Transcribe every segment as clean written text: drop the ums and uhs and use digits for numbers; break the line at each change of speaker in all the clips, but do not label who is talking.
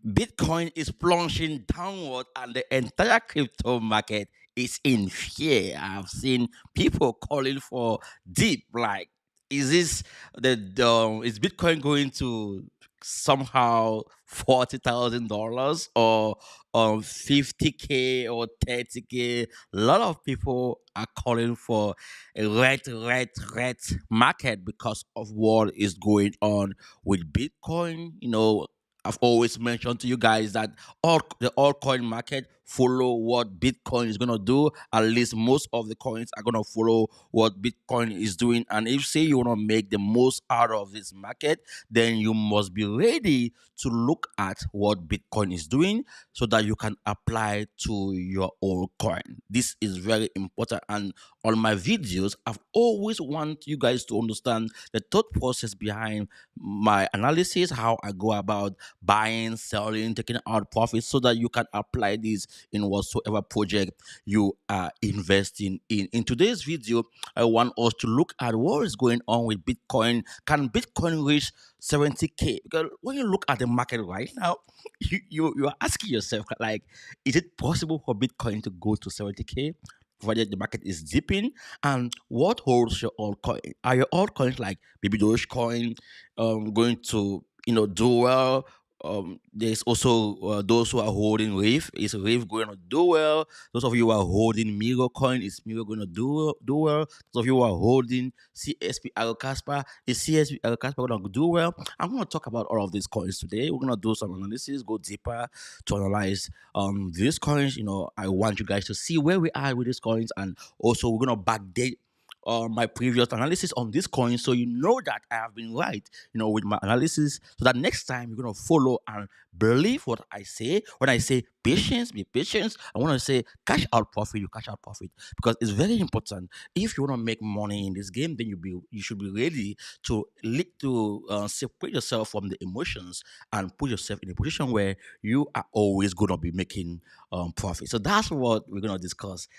Bitcoin is plunging downward and the entire crypto market is in fear. I've seen people calling for deep, like, is this is Bitcoin going to somehow $40,000 or 50K or 30K? A lot of people are calling for a red market because of what is going on with Bitcoin. I've always mentioned to you guys that all the altcoin market follow what Bitcoin is gonna do. At least most of the coins are gonna follow what Bitcoin is doing. And if say you wanna make the most out of this market, then you must be ready to look at what Bitcoin is doing so that you can apply to your own coin. This is very important. And on my videos, I've always want you guys to understand the thought process behind my analysis, how I go about buying, selling, taking out profits so that you can apply this in whatsoever project you are investing in. In today's video, I want us to look at what is going on with Bitcoin. Can Bitcoin reach 70K? Because when you look at the market right now, you are asking yourself, like, is it possible for Bitcoin to go to 70K? Provided the market is dipping, and what holds your altcoin? Are your altcoins like Baby Doge coin going to do well? There's also those who are holding Reef. Is Reef going to do well? Those of you who are holding Myro coin, is Myro going to do well? Those of you who are holding CSPR Casper, is CSPR Casper going to do well? I'm going to talk about all of these coins today. We're going to do some analysis, go deeper to analyze these coins. I want you guys to see where we are with these coins, and also we're going to backdate my previous analysis on this coin, so you know that I have been right, with my analysis, so that next time you're gonna follow and believe what I say. When I say patience, be patient. I want to say cash out profit, you cash out profit, because it's very important. If you want to make money in this game, then you should be ready to separate yourself from the emotions and put yourself in a position where you are always gonna be making profit. So that's what we're gonna discuss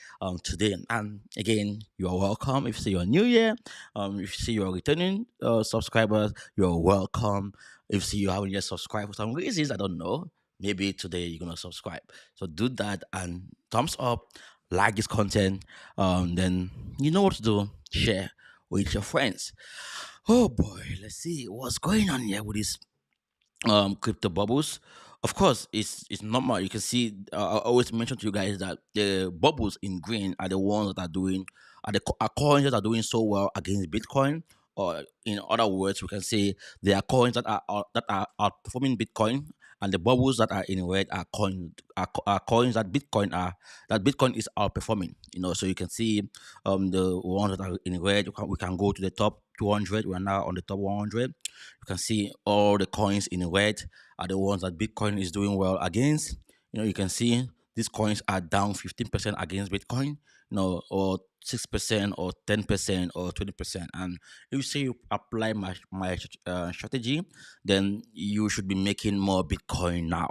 today. And again, you are welcome. If you say you're new here, if you say you're returning subscribers, you're welcome. If you see you haven't yet subscribed for some reasons, I don't know. Maybe today you're gonna subscribe. So do that and thumbs up, like this content. Then you know what to do. Share with your friends. Oh boy, let's see what's going on here with this crypto bubbles. Of course, it's normal. You can see. I always mention to you guys that the bubbles in green are the ones that are coins that are doing so well against Bitcoin. Or in other words, we can say there are coins that are outperforming Bitcoin, and the bubbles that are in red are coins that Bitcoin is outperforming. So you can see the ones that are in red. We can go to the top 200. We are now on the top 100. You can see all the coins in red are the ones that Bitcoin is doing well against. You can see these coins are down 15% against Bitcoin, or 6% or 10% or 20%. And if you say you apply my strategy, then you should be making more Bitcoin now.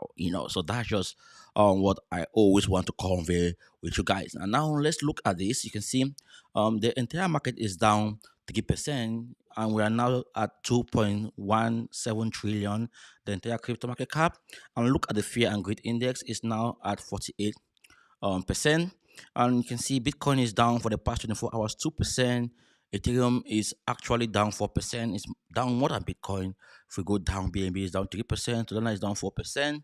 So that's just what I always want to convey with you guys. And now let's look at this. You can see the entire market is down 3%, and we are now at 2.17 trillion, the entire crypto market cap. And look at the fear and greed index is now at 48 percent. And you can see Bitcoin is down for the past 24 hours 2%. Ethereum is actually down 4%. It's down more than Bitcoin. If we go down, BNB is down 3%. Solana is down 4%.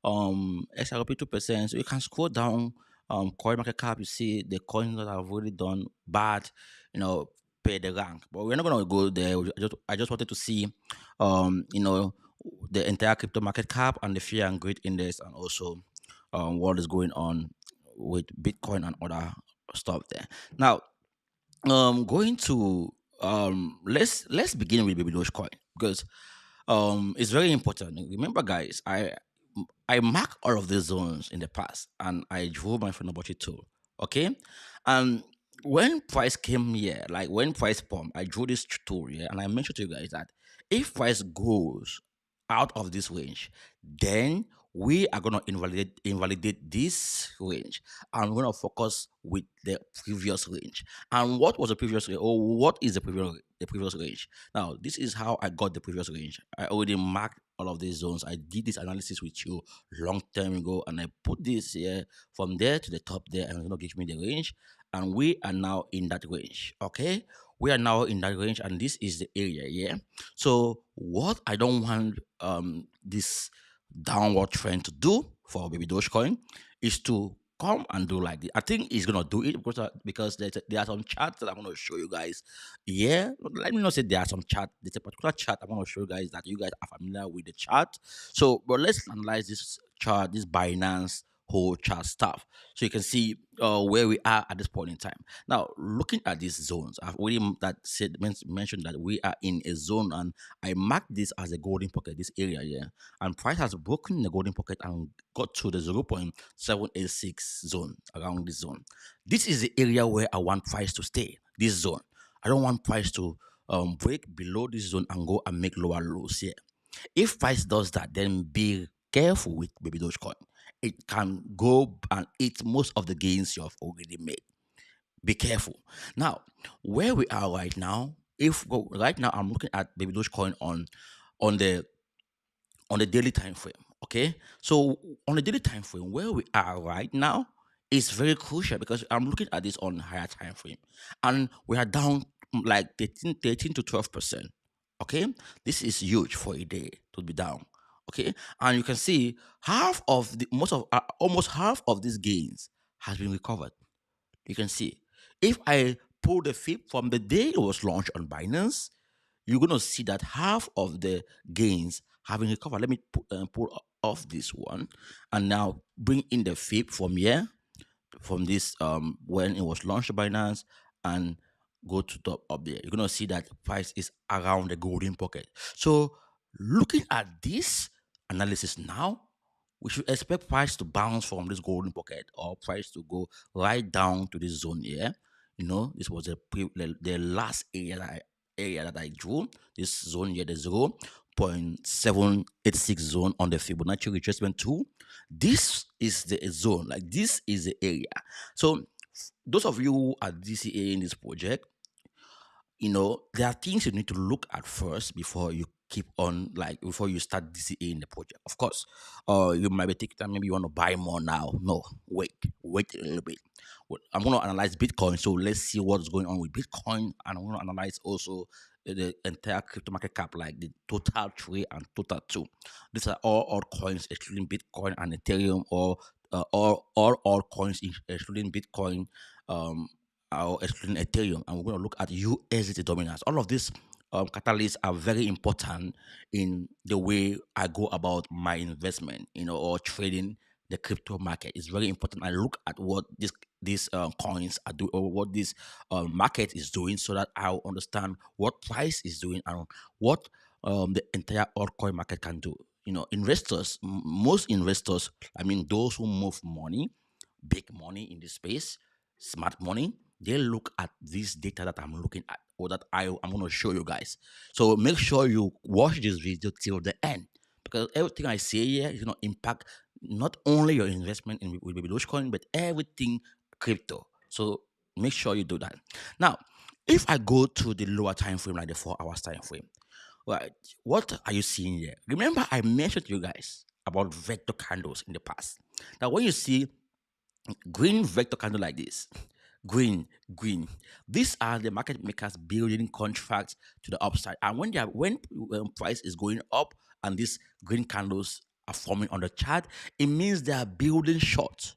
XRP 2%. So you can scroll down. Coin market cap, you see the coins that have really done bad. Pay the rank. But we're not gonna go there. I just wanted to see, the entire crypto market cap and the fear and greed index, and also what is going on with Bitcoin and other stuff there. Now, going to let's begin with Baby Doge coin, because it's very important. Remember, guys, I mark all of these zones in the past, and I drew my Fibonacci tool. Okay, and when price came here, like when price pumped, I drew this tool here, and I mentioned to you guys that if price goes out of this range, then we are gonna invalidate this range, and we're gonna focus with the previous range. And what was the previous range, or what is the previous range? Now, this is how I got the previous range. I already marked all of these zones. I did this analysis with you long time ago, and I put this here from there to the top there, and it's gonna give me the range. And we are now in that range. Okay, we are now in that range, and this is the area. Yeah. So what I don't want this downward trend to do for Baby Dogecoin is to come and do like this. I think he's gonna do it because there are some charts that I'm gonna show you guys. Yeah, let me not say there are some chart. There's a particular chart I'm gonna show you guys that you guys are familiar with the chart. So, but let's analyze this chart, this Binance whole chart stuff, so you can see where we are at this point in time. Now, looking at these zones, I've already mentioned that we are in a zone, and I marked this as a golden pocket. This area here, and price has broken the golden pocket and got to the 0.786 zone, around this zone. This is the area where I want price to stay, this zone. I don't want price to break below this zone and go and make lower lows here. If price does that, then be careful with Baby Dogecoin. It can go and eat most of the gains you have already made. Be careful. Now, where we are right now, right now I'm looking at Baby Dogecoin on the on the daily time frame. Okay, so on the daily time frame, where we are right now is very crucial because I'm looking at this on higher time frame, and we are down like 13 to 12%. Okay, this is huge for a day to be down. Okay, and you can see almost half of these gains has been recovered. You can see if I pull the fib from the day it was launched on Binance, you're going to see that half of the gains have been recovered. Let me pull off this one and now bring in the fib from here, from this when it was launched by Binance, and go to top up there. You're gonna see that price is around the golden pocket. So looking at this analysis now, we should expect price to bounce from this golden pocket or price to go right down to this zone here. This was the last area that I drew. This zone here, the 0.786 zone on the Fibonacci retracement tool. This is the zone, like this is the area. So those of you who are DCA in this project, there are things you need to look at first before you keep on, like before you start DCA in the project. Of course, you might be thinking that maybe you want to buy more now. No, wait a little bit. I'm going to analyze Bitcoin, so let's see what's going on with Bitcoin, and I'm going to analyze also the entire crypto market cap, like the total tree and total two. These are all altcoins excluding Bitcoin and Ethereum, or all altcoins excluding Bitcoin, or excluding Ethereum, and we're going to look at USDT dominance. All of these catalysts are very important in the way I go about my investment, or trading the crypto market. It's very important. I look at what these coins are doing, or what this market is doing, so that I'll understand what price is doing and what the entire altcoin market can do. Investors, most investors, I mean, those who move money, big money in this space, smart money, they look at this data that I'm looking at, or that I'm going to show you guys. So make sure you watch this video till the end, because everything I say here is going to impact not only your investment with Baby Dogecoin, but everything crypto. So make sure you do that. Now, if I go to the lower time frame, like the 4 hours time frame, right, what are you seeing here? Remember, I mentioned to you guys about vector candles in the past. Now, when you see green vector candle like this, green, these are the market makers building contracts to the upside. And when price is going up and these green candles are forming on the chart, it means they are building short.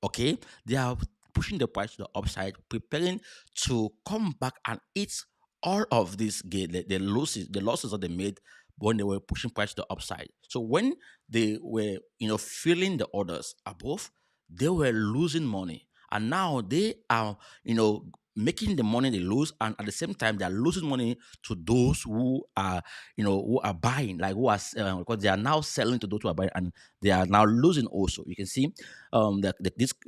Okay, they are pushing the price to the upside, preparing to come back and eat all of this gain, the losses that they made when they were pushing price to the upside. So when they were, filling the orders above, they were losing money, and now they are, making the money they lose, and at the same time they are losing money to those who are, who are buying, like who are because they are now selling to those who are buying, and they are now losing also. You can see that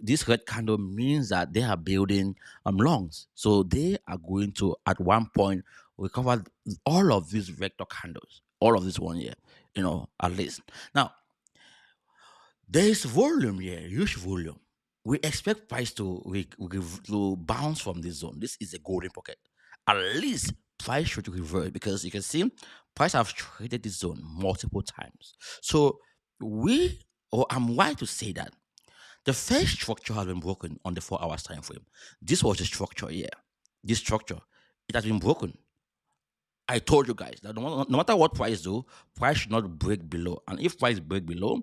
this red candle means that they are building longs, so they are going to at one point recover all of these vector candles, all of this one year, at least. Now, there is volume here, huge volume. We expect price to bounce from this zone. This is a golden pocket. At least price should reverse because you can see price have traded this zone multiple times. So we, or I'm right to say that the first structure has been broken on the 4 hours time frame. This was the structure here. This structure, it has been broken. I told you guys that no matter what price do, price should not break below. And if price break below,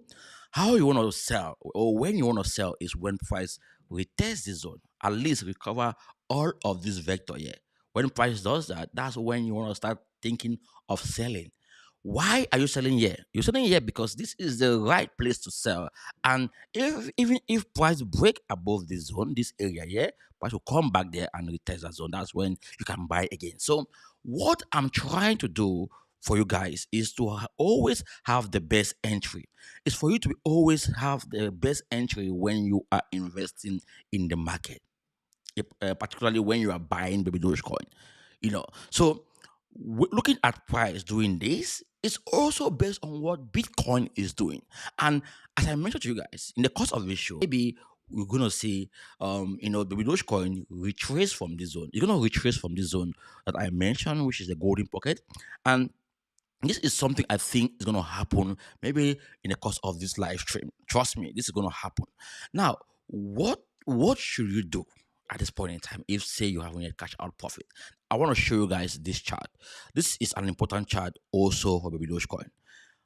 how you want to sell or when you want to sell is when price retest the zone, at least recover all of this vector here. When price does that, that's when you want to start thinking of selling. Why are you selling here? You're selling here because this is the right place to sell. And if even if price break above this zone, this area here, price will come back there and retest that zone. That's when you can buy again. So what I'm trying to do for you guys is to always have the best entry. It's for you to always have the best entry when you are investing in the market, particularly when you are buying Baby Doge coin. So looking at price doing this is also based on what Bitcoin is doing. And as I mentioned to you guys in the course of this show, maybe we're gonna see, Baby Dogecoin retrace from this zone. You're gonna retrace from this zone that I mentioned, which is the golden pocket, and this is something I think is gonna happen maybe in the course of this live stream. Trust me, this is gonna happen. Now, what should you do at this point in time if say you have a cash out profit? I want to show you guys this chart. This is an important chart also for Baby Dogecoin.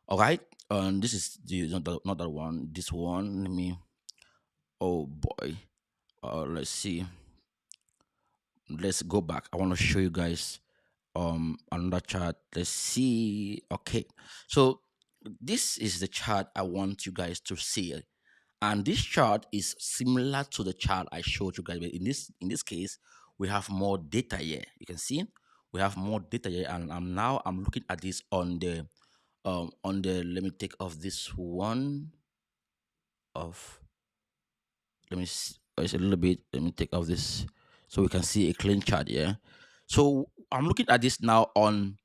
All right, this is the not that one. This one. Let me. Oh boy. Let's see. Let's go back. I want to show you guys another chart. Let's see. Okay. So this is the chart I want you guys to see. And this chart is similar to the chart I showed you guys. But in this case, we have more data here. You can see we have more data here, and I'm looking at this on the let me take off this one of let me it's a little bit, let me take off this so we can see a clean chart here. So I'm looking at this now on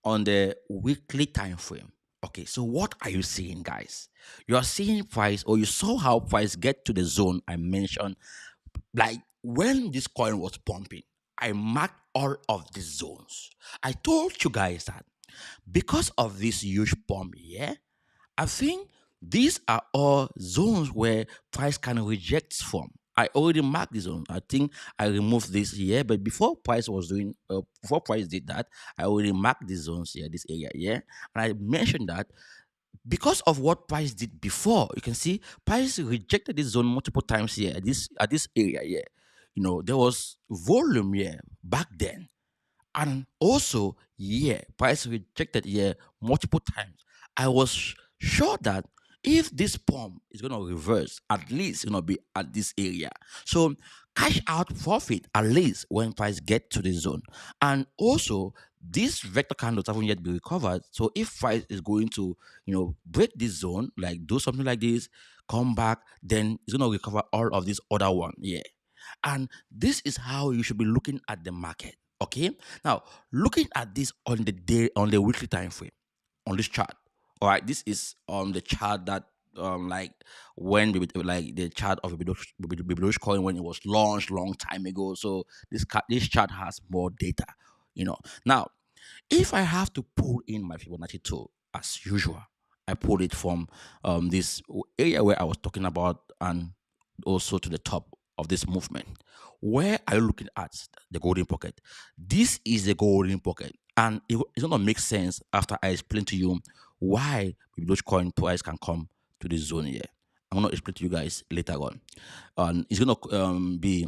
the weekly time frame. Okay, so what are you seeing, guys? You are seeing price, or you saw how price get to the zone I mentioned. Like when this coin was pumping, I marked all of these zones. I told you guys that because of this huge pump here, I think these are all zones where price can reject from. I already marked the zone. I think I removed this here, but before price did that, I already marked the zones here, this area here, and I mentioned that because of what price did before. You can see price rejected this zone multiple times here at this area here. There was volume here back then, and also, yeah, price rejected here multiple times. I was sure that if this pump is going to reverse, at least it's going to be at this area. So cash out profit at least when price get to the zone. And also, these vector candles haven't yet been recovered. So if price is going to, break this zone, like do something like this, come back, then it's going to recover all of this other one. Yeah. And this is how you should be looking at the market. Okay. Now, looking at this on the weekly time frame on this chart. All right, this is the chart that like when like the chart of Baby Doge coin when it was launched long time ago. So this chart has more data. Now, if I have to pull in my Fibonacci tool as usual, I pull it from this area where I was talking about, and also to the top of this movement. Where are you looking at the golden pocket? This is the golden pocket, and it's gonna make sense after I explain to you why Dogecoin price can come to this zone here. I'm gonna explain to you guys later on, and it's gonna be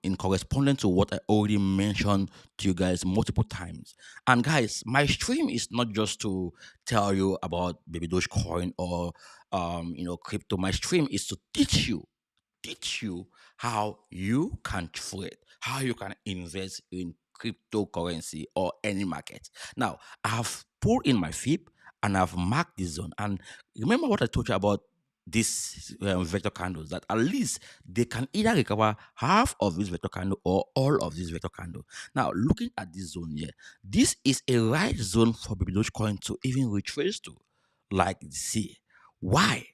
in correspondence to what I already mentioned to you guys multiple times. And guys, my stream is not just to tell you about Baby Dogecoin or crypto. My stream is to teach you how you can trade, how you can invest in cryptocurrency or any market. Now, I have pulled in my FIP and I've marked this zone. And remember what I told you about these vector candles, that at least they can either recover half of this vector candle or all of this vector candle. Now, looking at this zone here, this is a right zone for Baby Dogecoin to even retrace to, like see. Why?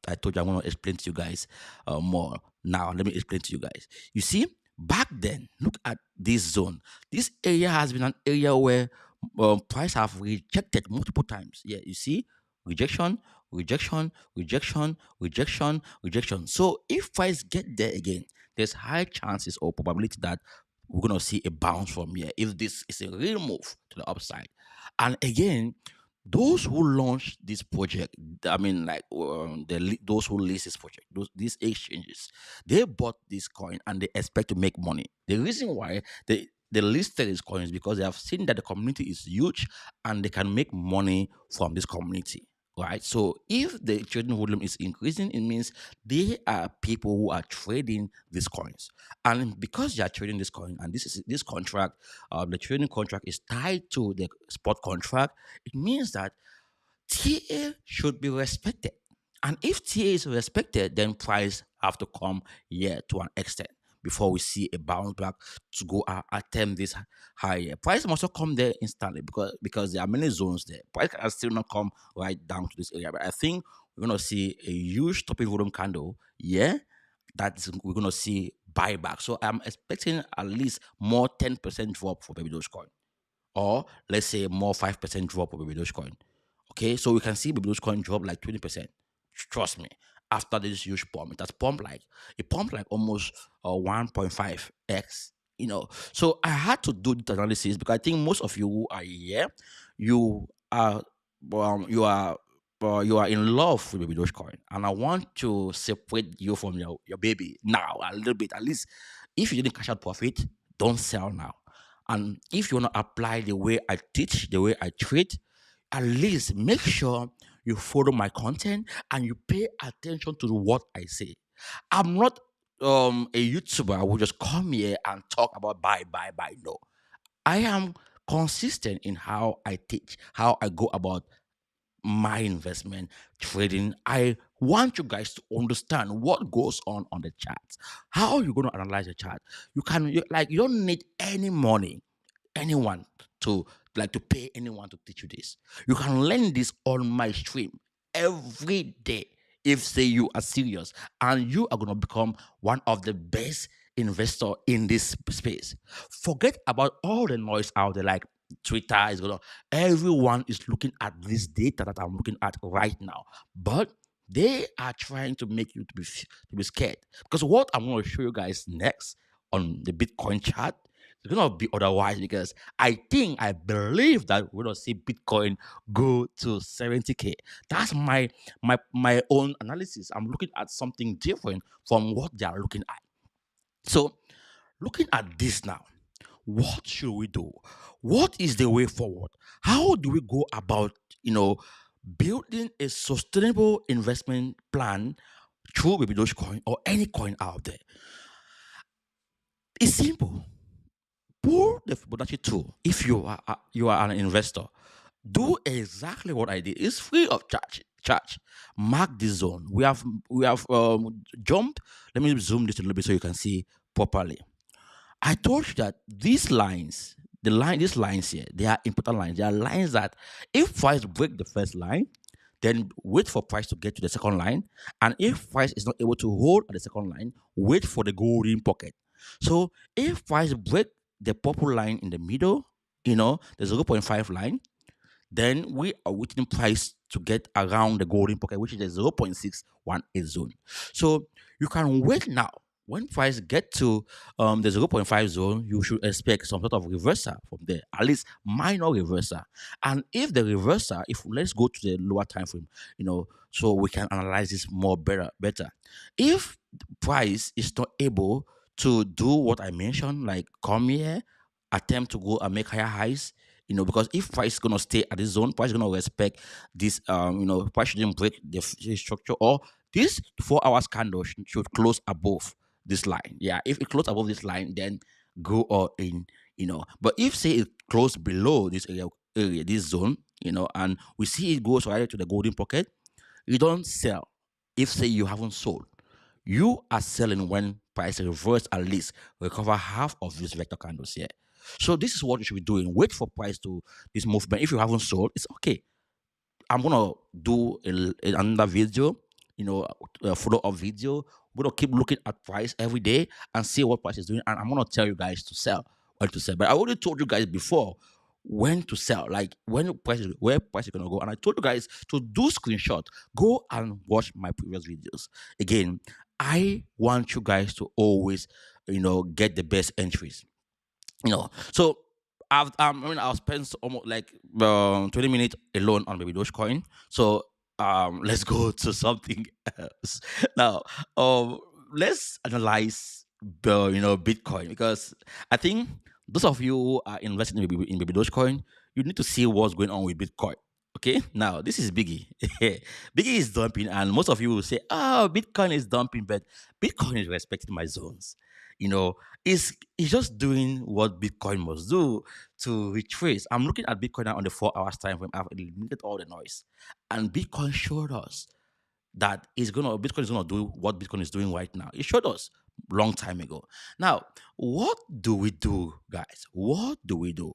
I told you I'm going to explain to you guys more. Now, let me explain to you guys. You see, Back then, look at this zone. This area has been an area where price have rejected multiple times. Yeah, you see, rejection, rejection, rejection, rejection, rejection. So if price get there again, there's high chances or probability that we're gonna see a bounce from here if this is a real move to the upside. And again, those who launch this project, I mean, like those who list this project, these exchanges, they bought this coin and they expect to make money. The reason why they listed this coin is because they have seen that the community is huge and they can make money from this community. Right. So if the trading volume is increasing, it means they are people who are trading these coins. And because they are trading this coin and this contract, the trading contract is tied to the spot contract, it means that TA should be respected. And if TA is respected, then price have to come here to an extent before we see a bounce back to go attempt this higher. Price must not come there instantly because there are many zones there. Price can still not come right down to this area. But I think we're gonna see a huge topping volume candle. Yeah, that's we're gonna see buyback. So I'm expecting at least more 10% drop for Baby Dogecoin, or let's say more 5% drop of Baby Dogecoin. Okay, so we can see Baby Dogecoin drop like 20%. Trust me. After this huge pump, it pumped like almost 1.5x. So I had to do the analysis because I think most of you who are here, you are um, you are you are in love with Baby Dogecoin, and I want to separate you from your baby now a little bit. At least, if you didn't cash out profit, don't sell now. And if you want to apply the way I teach, the way I treat, at least make sure you follow my content and you pay attention to what I say. I'm not a YouTuber who just come here and talk about buy, buy, buy. No. I am consistent in how I teach, how I go about my investment trading. I want you guys to understand what goes on the chart. How are you going to analyze the chart? You don't need any money, anyone to to pay anyone to teach you this. You can learn this on my stream every day. If say you are serious and you are gonna become one of the best investor in this space. Forget about all the noise out there like Twitter is gonna everyone is looking at this data that I'm looking at right now. But they are trying to make you to be scared. Because what I'm gonna show you guys next on the Bitcoin chart, it's gonna be otherwise because I believe that we're gonna see Bitcoin go to 70K. That's my own analysis. I'm looking at something different from what they are looking at. So looking at this now, what should we do? What is the way forward? How do we go about, building a sustainable investment plan through Baby Dogecoin or any coin out there? It's simple. Pull the Fibonacci tool if you are an investor. Do exactly what I did. It's free of charge. Mark this zone. We have jumped. Let me zoom this a little bit so you can see properly. I told you that these lines here, they are important lines. They are lines that if price break the first line, then wait for price to get to the second line. And if price is not able to hold at the second line, wait for the golden pocket. So if price break the purple line in the middle, the zero point 0.5 line, then we are waiting price to get around the golden pocket, which is the 0.618 zone. So you can wait now. When price get to the zero point 0.5 zone, you should expect some sort of reversal from there, at least minor reversal. And if the reversal, if let's go to the lower time frame, so we can analyze this more better. If price is not able to do what I mentioned, like come here, attempt to go and make higher highs, because if price is gonna stay at this zone, price is gonna respect this, price shouldn't break the structure, or this 4 hours candle should close above this line. Yeah, if it close above this line, then go all in, But if say it close below this area, this zone, and we see it goes right to the golden pocket, you don't sell. If say you haven't sold, you are selling when price reverse at least recover half of this vector candles here. So this is what you should be doing. Wait for price to this movement. If you haven't sold, it's okay. I'm gonna do another video, a follow-up video We're gonna keep looking at price every day and see what price is doing. And I'm gonna tell you guys to sell, when to sell. But I already told you guys before when to sell, like when where price is gonna go. And I told you guys to do screenshot. Go and watch my previous videos. Again, I want you guys to always, get the best entries. So I'll spend almost like 20 minutes alone on Baby Doge coin. So let's go to something else now. um let's analyze the Bitcoin, because I think those of you who are invested in Baby Doge coin, you need to see what's going on with Bitcoin. Okay, now this is Biggie. Biggie is dumping, and most of you will say, "Oh, Bitcoin is dumping," but Bitcoin is respecting my zones. You know, it's just doing what Bitcoin must do to retrace. I'm looking at Bitcoin now on the 4 hours time frame. I've eliminated all the noise, and Bitcoin showed us that Bitcoin is gonna do what Bitcoin is doing right now. It showed us long time ago. Now, what do we do, guys? What do we do?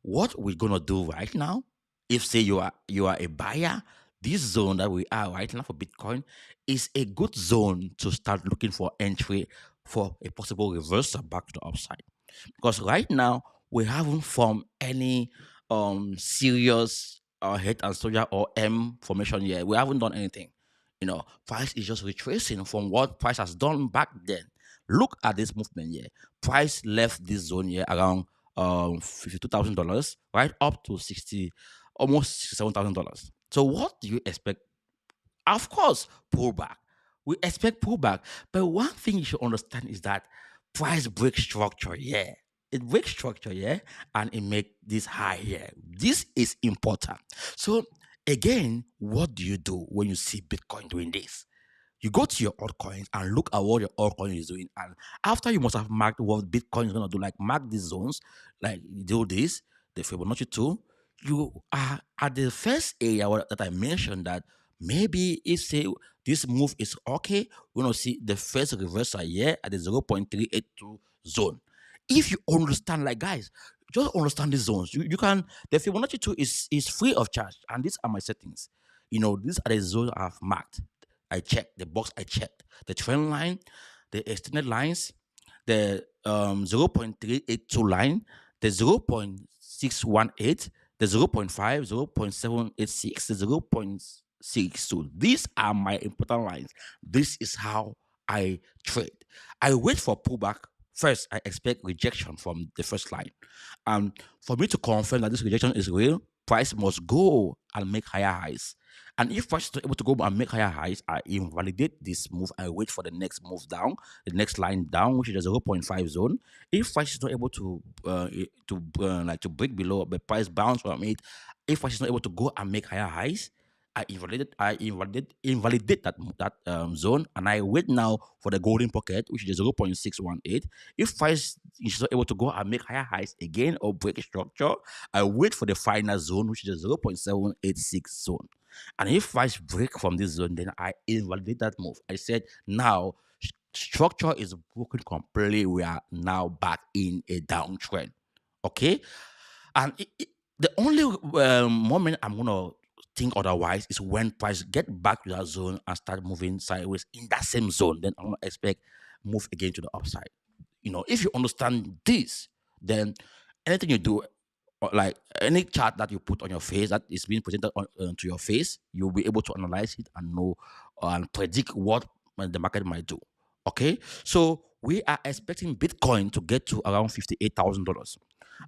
What we're gonna do right now? If say you are a buyer, this zone that we are right now for Bitcoin is a good zone to start looking for entry for a possible reversal back to the upside. Because right now we haven't formed any serious head and shoulder or M formation yet. We haven't done anything. Price is just retracing from what price has done back then. Look at this movement here. Price left this zone here around $52,000, right up to 60, almost $67,000. So what do you expect? Of course, pullback. We expect pullback. But one thing you should understand is that price break structure, yeah. It breaks structure, yeah, and it make this high here. This is important. So again, what do you do when you see Bitcoin doing this? You go to your altcoins and look at what your altcoin is doing. And after you must have marked what Bitcoin is gonna do, like mark these zones, like you do this, the Fibonacci 2, you are at the first area that I mentioned, that maybe if say this move is okay, we're gonna see the first reversal here at the 0.382 zone. If you understand, like guys, just understand these zones. You can, the Fibonacci 2 is free of charge, and these are my settings. These are the zones I've marked. I checked the box. I checked the trend line, the extended lines, the 0.382 line, the 0.618, the 0.5, 0.786, the 0.62. These are my important lines. This is how I trade. I wait for pullback. First, I expect rejection from the first line. And for me to confirm that this rejection is real, price must go and make higher highs. And if price is not able to go and make higher highs, I invalidate this move. I wait for the next move down, the next line down, which is the 0.5 zone. If price is not able to break below, the price bounce from it. If price is not able to go and make higher highs, I invalidate that zone, and I wait now for the golden pocket, which is 0.618. If price is not able to go and make higher highs again or break structure, I wait for the final zone, which is the 0.786 zone. And if price break from this zone, then I invalidate that move. I said now structure is broken completely. We are now back in a downtrend. Okay, and the only moment I'm gonna think otherwise is when price get back to that zone and start moving sideways in that same zone. Then I'm gonna expect move again to the upside. If you understand this, then anything you do, or like any chart that you put on your face that is being presented to your face, you'll be able to analyze it and know and predict what the market might do. Okay, so we are expecting Bitcoin to get to around $58,000,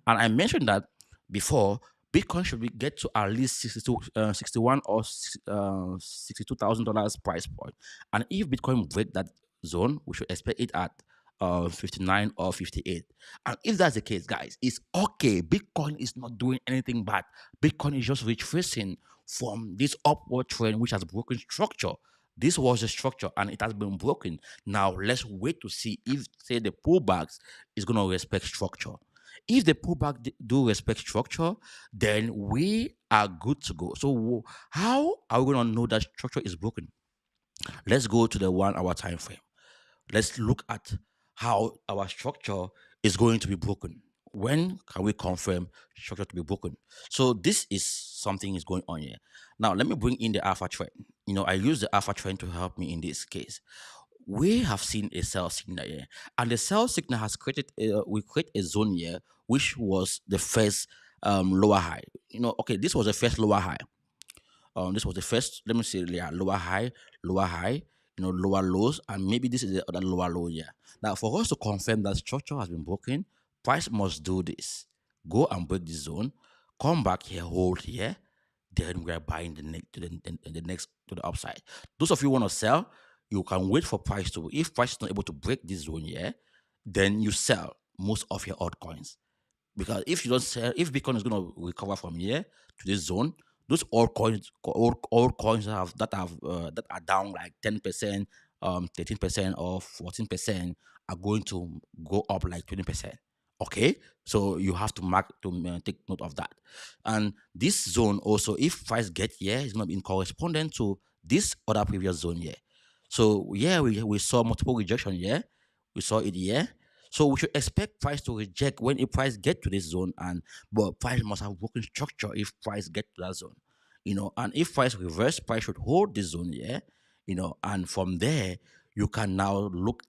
and I mentioned that before. Bitcoin should get to at least 62, 61 or $62,000 price point, and if Bitcoin break that zone, we should expect it at 59 or 58. And if that's the case, guys, it's okay. Bitcoin is not doing anything bad. Bitcoin is just retracing from this upward trend, which has broken structure. This was a structure and it has been broken. Now let's wait to see if, say, the pullbacks is going to respect structure. If the pullback do respect structure, then we are good to go. So how are we going to know that structure is broken? Let's go to the 1 hour time frame. Let's look at how our structure is going to be broken. When can we confirm structure to be broken? So this is something is going on here. Now let me bring in the alpha trend. I use the alpha trend to help me in this case. we have seen a sell signal here, and the sell signal has created we create a zone here, which was the first lower high. Okay, this was the first lower high. This was the first. Let me say, yeah, lower high. Lower lows, and maybe this is the other lower low. Yeah. Now, for us to confirm that structure has been broken, price must do this: go and break the zone, come back here, hold here, then we are buying the next to the upside. Those of you want to sell, you can wait for price to. If price is not able to break this zone here, then you sell most of your altcoins, because if you don't sell, if Bitcoin is going to recover from here to this zone, those all coins that are down like 10%, 13%, or 14% are going to go up like 20%. Okay, so you have to take note of that. And this zone also, if price get here, is going to be in correspondent to this other previous zone here. So yeah, we saw multiple rejection here. We saw it here. So we should expect price to reject when a price get to this zone, and but price must have broken structure if price get to that zone. And if price reverse, price should hold this zone here, and from there you can now look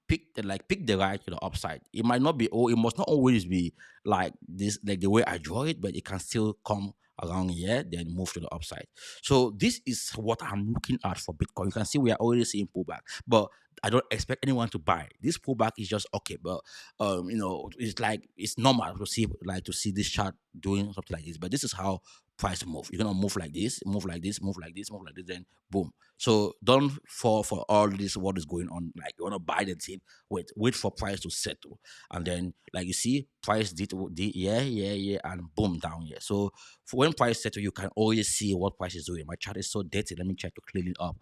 pick the right to the upside. It might not be, it must not always be like this, like the way I draw it, but it can still come around here, then move to the upside. So this is what I'm looking at for Bitcoin. You can see we are already seeing pullback, but I don't expect anyone to buy. This pullback is just okay, but it's like it's normal to see this chart doing something like this. But this is how price move. You're gonna move like this, move like this, move like this, move like this, then boom. So don't fall for all this. What is going on? Like you wanna buy the tip, wait for price to settle, and then like you see, price did yeah, and boom down here. So for when price settle, you can always see what price is doing. My chart is so dirty. Let me try to clean it up.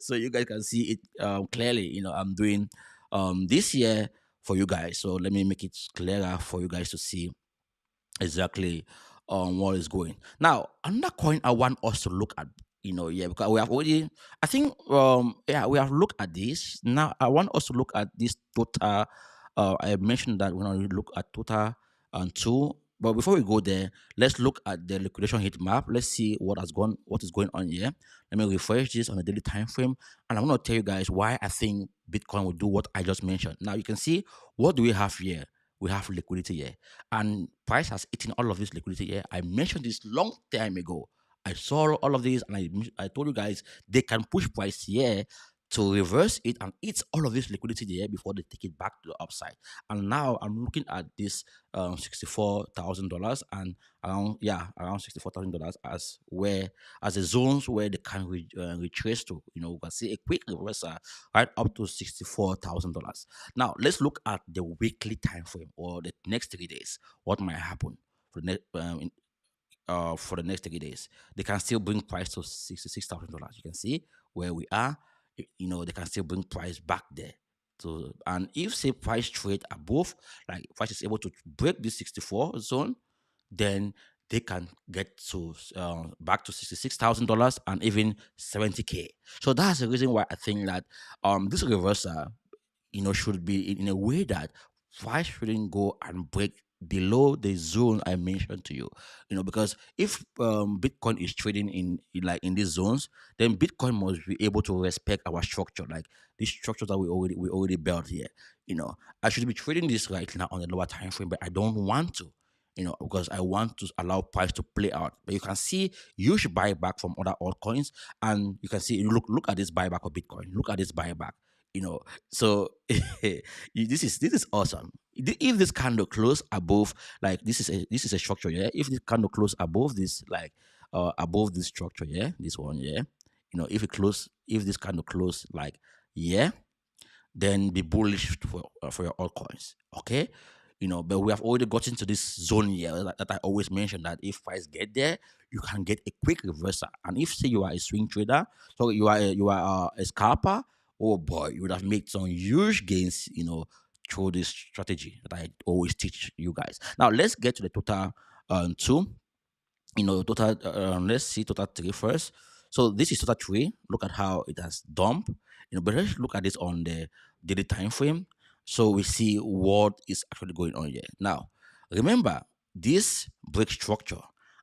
So you guys can see it clearly. I'm doing this year for you guys. So let me make it clearer for you guys to see exactly what is going. Now, another coin I want us to look at, yeah, because we have already, I think, yeah, we have looked at this. Now, I want us to look at this total. I mentioned that we're going to look at total and two. But before we go there, let's look at the liquidation heat map. Let's see what is going on here. Let me refresh this on a daily time frame, and I'm going to tell you guys why I think Bitcoin will do what I just mentioned. Now, you can see what do we have here. We have liquidity here, and price has eaten all of this liquidity here. I mentioned this long time ago. I saw all of this, and I told you guys they can push price here to reverse it and eat all of this liquidity there before they take it back to the upside. And now I'm looking at this $64,000 and around $64,000 as the zones where they can retrace to. We can see a quick reversal right up to $64,000. Now let's look at the weekly time frame or the next 3 days. What might happen for the next 3 days? They can still bring price to $66,000. You can see where we are. They can still bring price back there. So, and if say price trade above, like price is able to break this 64 zone, then they can get to back to $66,000 and even 70K. So that's the reason why I think that this reversal should be in a way that price shouldn't go and break below the zone I mentioned to you. Because if Bitcoin is trading in these zones, then Bitcoin must be able to respect our structure, like this structure that we already built here. I should be trading this right now on a lower time frame, but I don't want to. Because I want to allow price to play out. But you can see huge buyback from other altcoins, and you can see look at this buyback of Bitcoin. Look at this buyback. So this is awesome. If this candle close above, like this is a structure, yeah. If this candle close above this, like above this structure, yeah, this one, yeah. If this candle close like, yeah, then be bullish for your altcoins. Okay. But we have already gotten to this zone here that I always mention, that if price get there, you can get a quick reversal. And if say you are a swing trader, so you are a scalper, oh boy, you would have made some huge gains, through this strategy that I always teach you guys. Now let's get to the total two. Total. Let's see total three first. So this is total three. Look at how it has dumped. But let's look at this on the daily time frame. So we see what is actually going on here. Now, remember this break structure,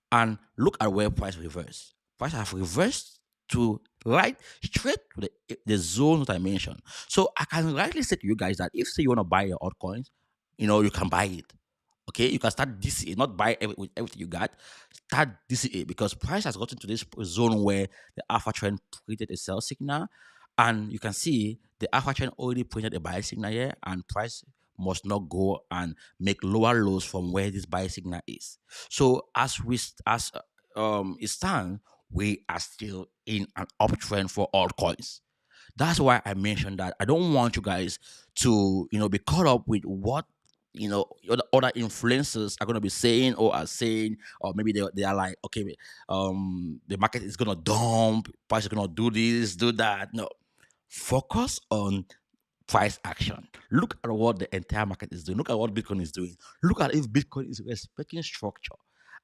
and look at where price reverse. Price have reversed to right straight to the zones that I mentioned. So I can rightly say to you guys that if say you want to buy your altcoins, you can buy it. Okay, you can start DCA, not buy with everything you got. Start DCA because price has gotten to this zone where the alpha trend created a sell signal, and you can see the alpha trend already printed a buy signal here, and price must not go and make lower lows from where this buy signal is. So as it stands, we are still in an uptrend for altcoins. That's why I mentioned that I don't want you guys to, be caught up with what other influencers are going to be saying or are saying, or maybe they are like, okay, the market is going to dump, price is going to do this, do that. No, focus on price action. Look at what the entire market is doing. Look at what Bitcoin is doing. Look at if Bitcoin is respecting structure.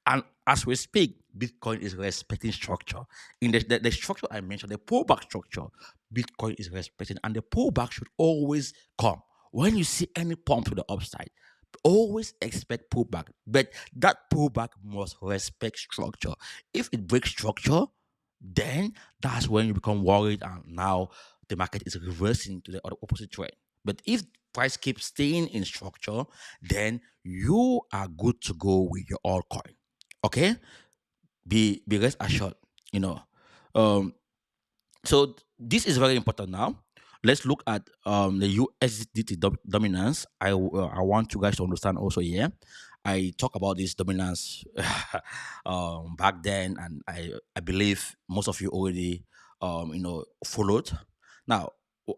And as we speak, Bitcoin is respecting structure. In the structure I mentioned, the pullback structure, Bitcoin is respecting, and the pullback should always come. When you see any pump to the upside, always expect pullback, but that pullback must respect structure. If it breaks structure, then that's when you become worried, and now the market is reversing to the other opposite trend. But if price keeps staying in structure, then you are good to go with your altcoin. Okay, be rest assured. You know, um, so this is very important now. Let's look at the USDT dominance. I want you guys to understand also here. I talk about this dominance back then, and I believe most of you already followed. Now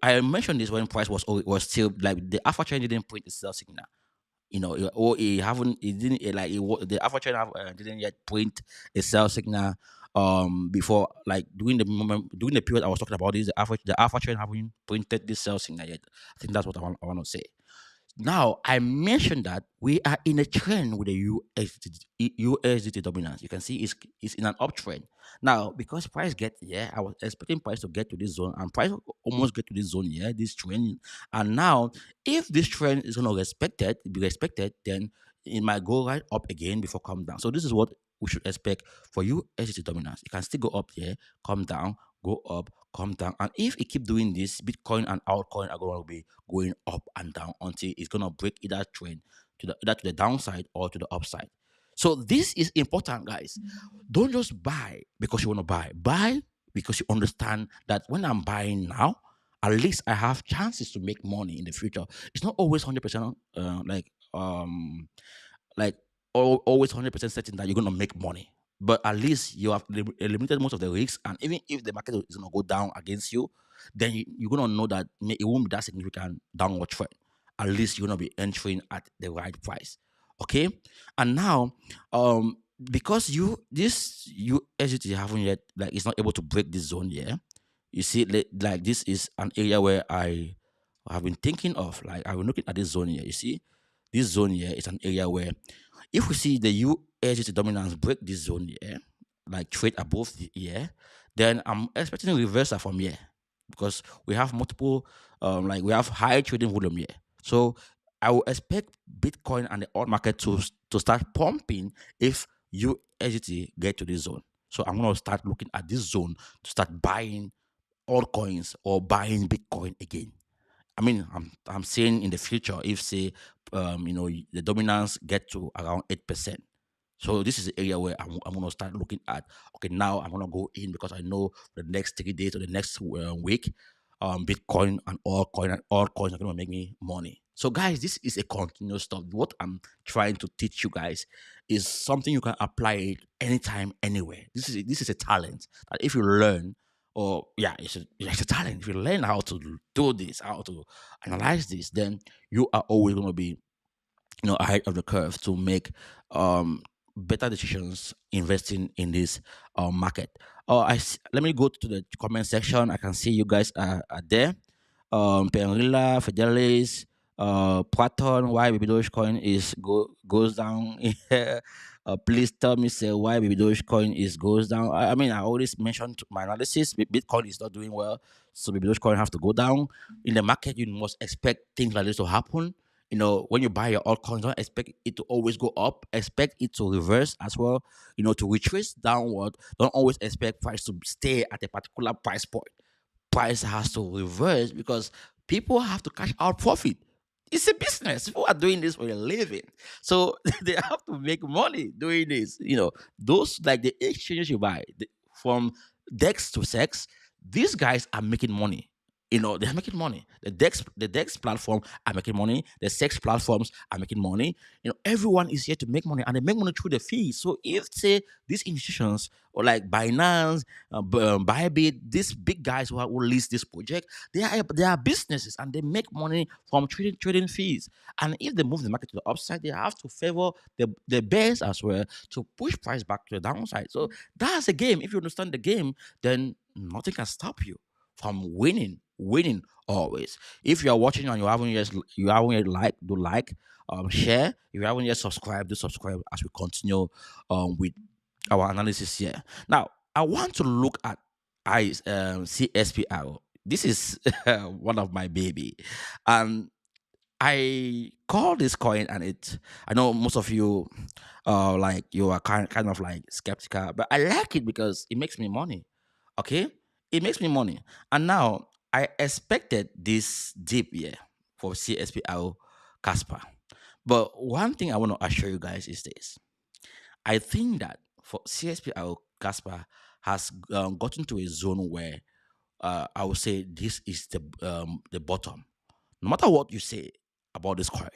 I mentioned this when price was still like the alpha trend didn't print itself signal. Or it haven't, it didn't like the alpha trend didn't yet print a sell signal before, like during the period I was talking about this, the alpha trend haven't printed this sell signal yet. I think that's what I want to say. Now, I mentioned that we are in a trend with the USDT dominance. You can see it's in an uptrend. Now, because price get here, I was expecting price to get to this zone, and price almost get to this zone here, this trend. And now, if this trend is going to be respected, then it might go right up again before come down. So this is what we should expect for USDT dominance. It can still go up here, come down, go up, come down. And if it keep doing this, Bitcoin and altcoin are going to be going up and down until it's going to break either trend either to the downside or to the upside. So this is important, guys. Don't just buy because you want to buy. Buy because you understand that when I'm buying now, at least I have chances to make money in the future. It's not always 100% like always 100% certain that you're going to make money. But at least you have eliminated most of the risks. And even if the market is going to go down against you, then you're going to know that it won't be that significant downward trend. At least you're going to be entering at the right price. Okay. And now, because you USDT haven't yet, like, it's not able to break this zone here. You see, like this is an area where I have been thinking of. Like, I've been looking at this zone here. You see, this zone here is an area where if we see the USDT dominance break this zone here, like trade above the here, then I'm expecting a reversal from here because we have multiple, like we have high trading volume here. So I will expect Bitcoin and the oil market to start pumping if USDT get to this zone. So I'm gonna start looking at this zone to start buying altcoins or buying Bitcoin again. I mean, I'm saying in the future, if say, the dominance get to around 8%. So this is the area where I'm gonna start looking at. Okay, now I'm gonna go in because I know the next 3 days or the next week, Bitcoin and all coins are gonna make me money. So guys, this is a continuous stuff. What I'm trying to teach you guys is something you can apply it anytime, anywhere. This is a talent that if you learn, or yeah, it's a talent. If you learn how to do this, how to analyze this, then you are always going to be ahead of the curve to make better decisions investing in this market. Let me go to the comment section. I can see you guys are there. Penrilla, Fidelis, Platon, why Baby Doge coin goes down. Please tell me, say, why Baby Doge coin goes down. I mean, I always mentioned my analysis. Bitcoin is not doing well, so Baby Doge coin have to go down. In the market, you must expect things like this to happen. When you buy your altcoins, don't expect it to always go up. Expect it to reverse as well. To retrace downward. Don't always expect price to stay at a particular price point. Price has to reverse because people have to cash out profit. It's a business. People are doing this for a living. So they have to make money doing this. Those like the exchanges you buy from Dex to Sex, these guys are making money. They're making money. The Dex platform are making money. The Sex platforms are making money. Everyone is here to make money, and they make money through the fees. So if say these institutions or like Binance, Bybit, these big guys who lease this project, they are businesses and they make money from trading fees. And if they move the market to the upside, they have to favor the bears as well to push price back to the downside. So that's a game. If you understand the game, then nothing can stop you from winning always. If you are watching and you haven't yet like, share. If you haven't yet subscribed, do subscribe as we continue with our analysis here. Now, I want to look at CSPR. This is one of my baby, and I call this coin, and I know most of you, like you are kind of like skeptical, but I like it because it makes me money. Okay, it makes me money, and now I expected this dip here for CSPR Casper, but one thing I want to assure you guys is this: I think that for CSPR Casper has gotten to a zone where I would say this is the bottom. No matter what you say about this coin,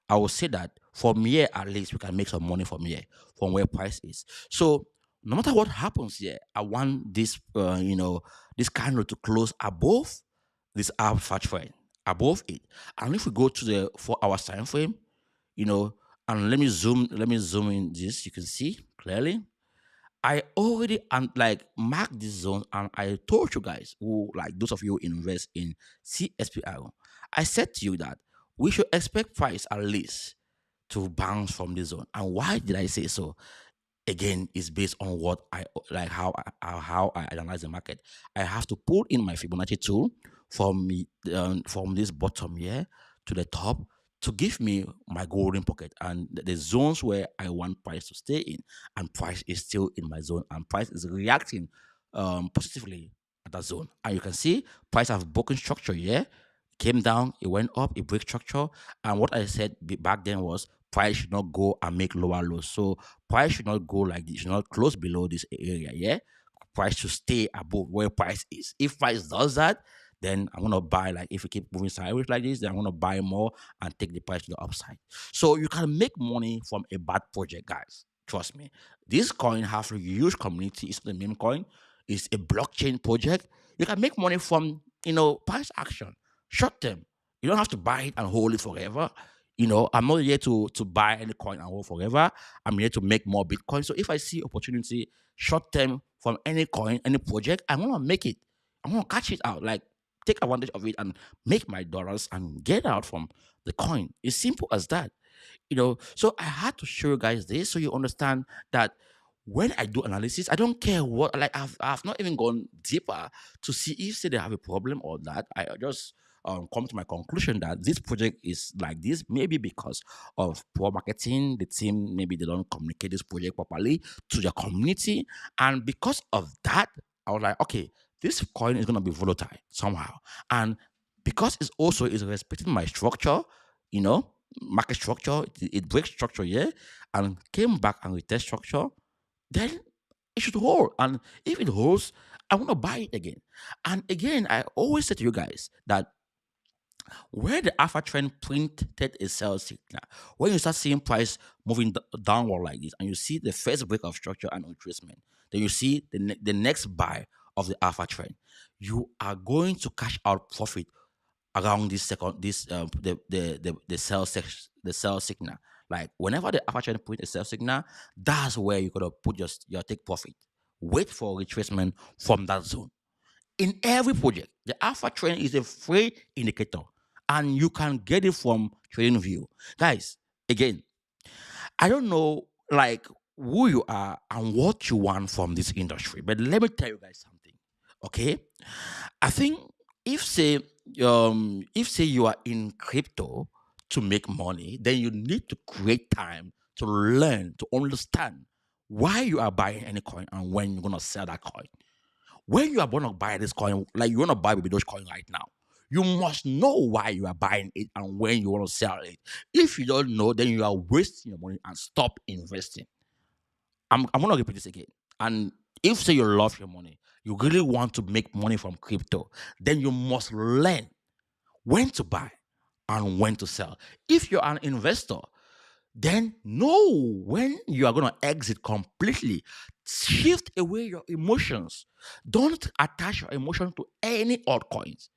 I will say that from here at least we can make some money from here, from where price is. So no matter what happens here, I want this candle to close above this alpha trend, above it. And if we go to the 4 hour time frame, you know, and let me zoom in this, you can see clearly. I already like marked this zone, and I told you guys who, like those of you who invest in CSPR, I said to you that we should expect price at least to bounce from this zone. And why did I say so? Again, is based on what I like, how I analyze the market. I have to put in my Fibonacci tool from this bottom here to the top to give me my golden pocket and the zones where I want price to stay in, and price is still in my zone, and price is reacting positively at that zone. And you can see price have broken structure here, came down, it went up, it break structure. And what I said back then was price should not go and make lower lows. So price should not go like this, should not close below this area. Yeah, price should stay above where price is. If price does that, then I'm gonna buy. Like if we keep moving sideways like this, then I'm gonna buy more and take the price to the upside. So you can make money from a bad project, guys. Trust me. This coin has a huge community. It's not a meme coin. It's a blockchain project. You can make money from price action, short term. You don't have to buy it and hold it forever. I'm not here to buy any coin and hold forever. I'm here to make more Bitcoin. So if I see opportunity short term from any coin, any project, I want to make it. I want to catch it out, like take advantage of it and make my dollars and get out from the coin. It's simple as that. So I had to show you guys this so you understand that when I do analysis, I don't care what, like I've not even gone deeper to see if say they have a problem or that. I just come to my conclusion that this project is like this, maybe because of poor marketing. The team, maybe they don't communicate this project properly to their community. And because of that, I was like, okay, this coin is gonna be volatile somehow. And because it's also is respecting my structure, market structure, it breaks structure, yeah, and came back and retest structure, then it should hold. And if it holds, I want to buy it again. And again, I always say to you guys that where the alpha trend printed a sell signal, when you start seeing price moving downward like this, and you see the first break of structure and retracement, then you see the next buy of the alpha trend, you are going to cash out profit around this second this the sell signal. Like whenever the alpha trend put a sell signal, that's where you're gonna put your take profit. Wait for retracement from that zone. In every project, the alpha trend is a free indicator, and you can get it from TradingView. Guys, again, I don't know like who you are and what you want from this industry, but let me tell you guys something. Okay, I think if say if say you are in crypto, to make money, then you need to create time to learn, to understand why you are buying any coin and when you're gonna sell that coin. When you are going to buy this coin, like you want to buy Baby Doge coin right now, you must know why you are buying it and when you want to sell it. If you don't know, then you are wasting your money and stop investing. I'm going to repeat this again. And if say you love your money, you really want to make money from crypto, then you must learn when to buy and when to sell. If you're an investor, then know when you are going to exit completely. Shift away your emotions. Don't attach your emotion to any altcoins.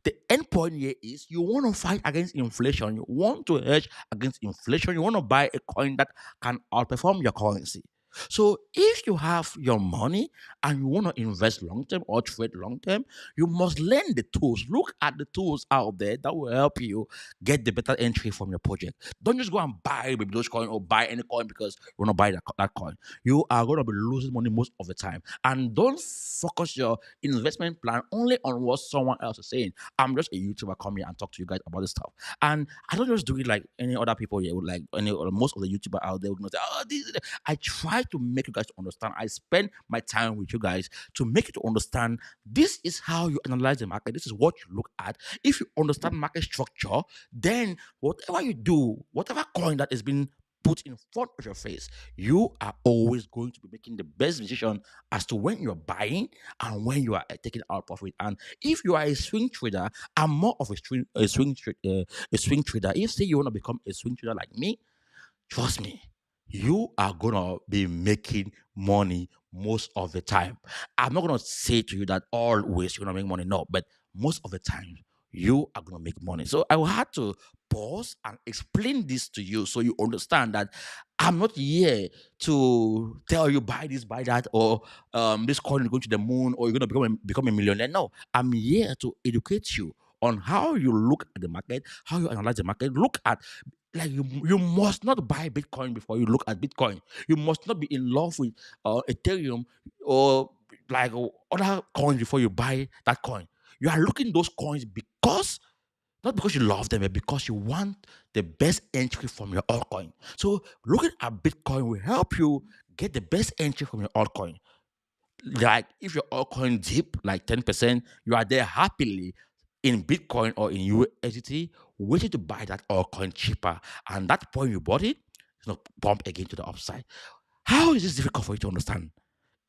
The end point here is you want to fight against inflation. You want to hedge against inflation. You want to buy a coin that can outperform your currency. So if you have your money and you want to invest long term or trade long term, you must learn the tools. Look at the tools out there that will help you get the better entry from your project. Don't just go and buy Baby Doge coin or buy any coin because you want to buy that coin. You are going to be losing money most of the time. And don't focus your investment plan only on what someone else is saying. I'm just a YouTuber. Come here and talk to you guys about this stuff. And I don't just do it like any other people here. Like any or most of the YouTuber out there would say, "Oh, this." I try to make you guys to understand. I spend my time with you guys to make you to understand. This is how you analyze the market. This is what you look at. If you understand market structure, then whatever you do, whatever coin that is being put in front of your face, you are always going to be making the best decision as to when you're buying and when you are taking out profit. And if you are a swing trader, I'm more of a swing trader. If say you want to become a swing trader like me, trust me, you are gonna be making money most of the time. I'm not gonna say to you that always you're gonna make money, no, but most of the time you are gonna make money. So I will have to pause and explain this to you so you understand that I'm not here to tell you buy this, buy that, or this coin is going to the moon, or you're gonna become a millionaire. No, I'm here to educate you on how you look at the market, how you analyze the market. Look at like you must not buy Bitcoin before you look at Bitcoin. You must not be in love with Ethereum or like other coins before you buy that coin. You are looking those coins because not because you love them, but because you want the best entry from your altcoin. So looking at Bitcoin will help you get the best entry from your altcoin. Like if your altcoin dip like 10%, you are there happily in Bitcoin or in USDT, waiting to buy that altcoin cheaper. And that point you bought it, it's not bump again to the upside. How is this difficult for you to understand?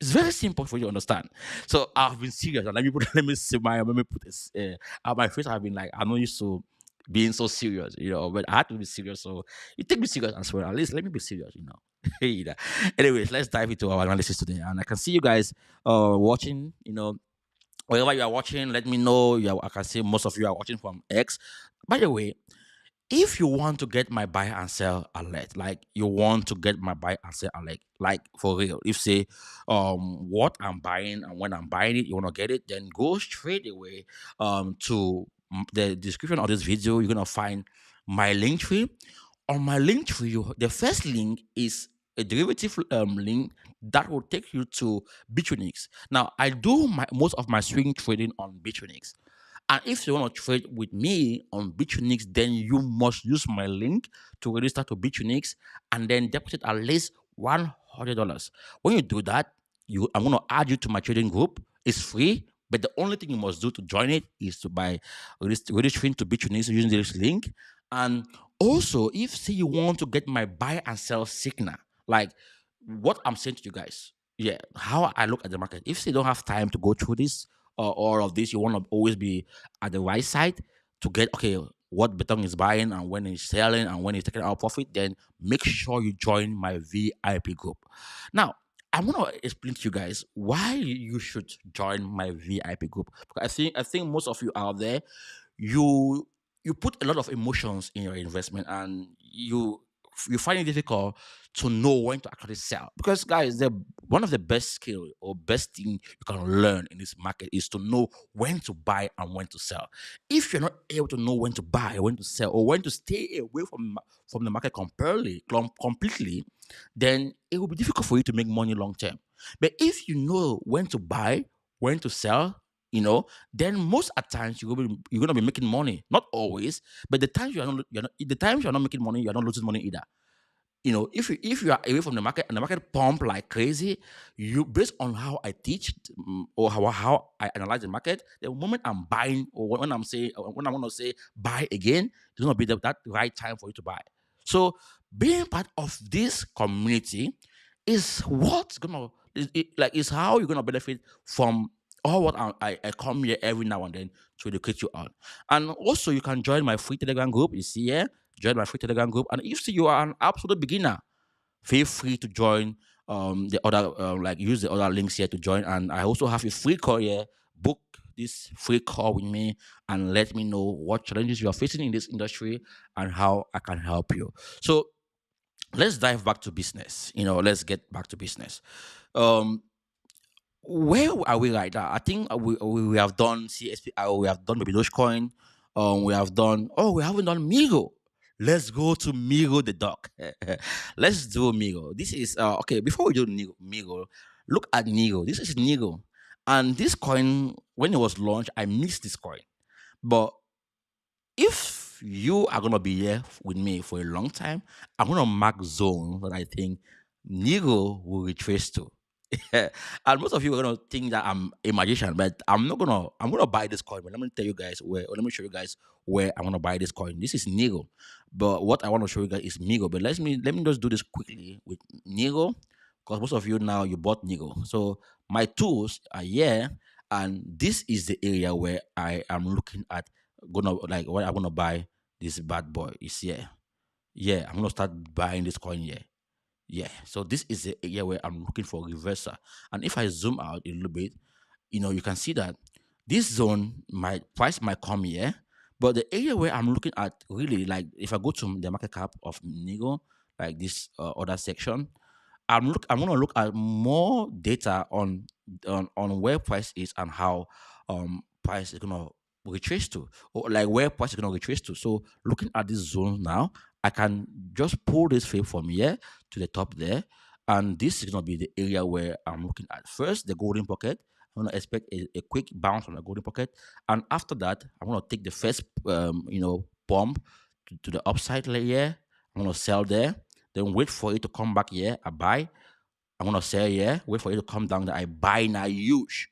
It's very simple for you to understand. So I've been serious. And let me see let me put this my face. I've been like, I'm not used to being so serious, but I had to be serious. So you take me serious as well. At least let me be serious. Hey, anyways, let's dive into our analysis today. And I can see you guys watching, wherever you are watching, let me know. I can see most of you are watching from X. By the way, if you want to get my buy and sell alert, like you want to get my buy and sell alert, like for real, if say what I'm buying and when I'm buying it, you want to get it, then go straight away to the description of this video. You're gonna find my link tree. On my link tree, the first link is a derivative link that will take you to Bitronix. Now, I do most of my swing trading on Bitronix. And if you want to trade with me on Bitronix, then you must use my link to register to Bitronix and then deposit at least $100. When you do that, I'm going to add you to my trading group. It's free, but the only thing you must do to join it is to buy registering to Bitronix using this link. And also, if say you want to get my buy and sell signal, like what I'm saying to you guys, yeah, how I look at the market. If you don't have time to go through this all of this, you want to always be at the right side to get okay what Beton is buying and when he's selling and when he's taking out profit. Then make sure you join my VIP group. Now, I'm gonna explain to you guys why you should join my VIP group. Because I think most of you out there, you you put a lot of emotions in your investment and you find it difficult to know when to actually sell. Because guys, the one of the best skill or best thing you can learn in this market is to know when to buy and when to sell. If you're not able to know when to buy, when to sell, or when to stay away from the market completely, then it will be difficult for you to make money long term. But if you know when to buy, when to sell, then most at times you're gonna be making money. Not always, but the times you're not making money, you're not losing money either. If you are away from the market and the market pump like crazy, you based on how I teach, or how I analyze the market, the moment I'm buying, or when I'm saying, or when I want to say buy again, it's gonna be that right time for you to buy. So being part of this community is what's gonna is how you're gonna benefit from all what I come here every now and then to educate you on. And also you can join my free Telegram group. You see here, join my free Telegram group. And if you are an absolute beginner, feel free to join the other use the other links here to join. And I also have a free call here. Book this free call with me and let me know what challenges you are facing in this industry and how I can help you. So let's dive back to business. Let's get back to business. Um, where are we right now? I think we have done CSPR, we have done Baby Doge coin, we have done. Oh, we haven't done Migo. Let's go to Migo the dog. Let's do Migo. This is okay. Before we do Migo, look at Nigo. This is Nigo, and this coin when it was launched, I missed this coin, but if you are gonna be here with me for a long time, I'm gonna mark zones that I think Nigo will retrace to. And most of you are gonna think that I'm a magician, but I'm gonna buy this coin. But let me tell you guys where, or let me show you guys where I'm gonna buy this coin. This is Nigo, but what I want to show you guys is Migo. But let me just do this quickly with Nigo, because most of you now you bought Nigo. So my tools are here, and this is the area where I am looking at, gonna like what I'm gonna buy this bad boy is here. Yeah, I'm gonna start buying this coin here. Yeah, so this is the area where I'm looking for a reversal. And if I zoom out a little bit, you can see that this zone, my price might come here, but the area where I'm looking at really, like if I go to the market cap of Nigo, like this other section, I'm gonna look at more data on where price is and how price is gonna retrace to, or like where price is gonna retrace to. So looking at this zone now, I can just pull this frame from here to the top there, and this is gonna be the area where I'm looking at. First, the golden pocket. I'm gonna expect a quick bounce from the golden pocket, and after that, I'm gonna take the first pump to the upside layer. I'm gonna sell there, then wait for it to come back here. I buy. I'm gonna sell here. Wait for it to come down. That I buy now. Use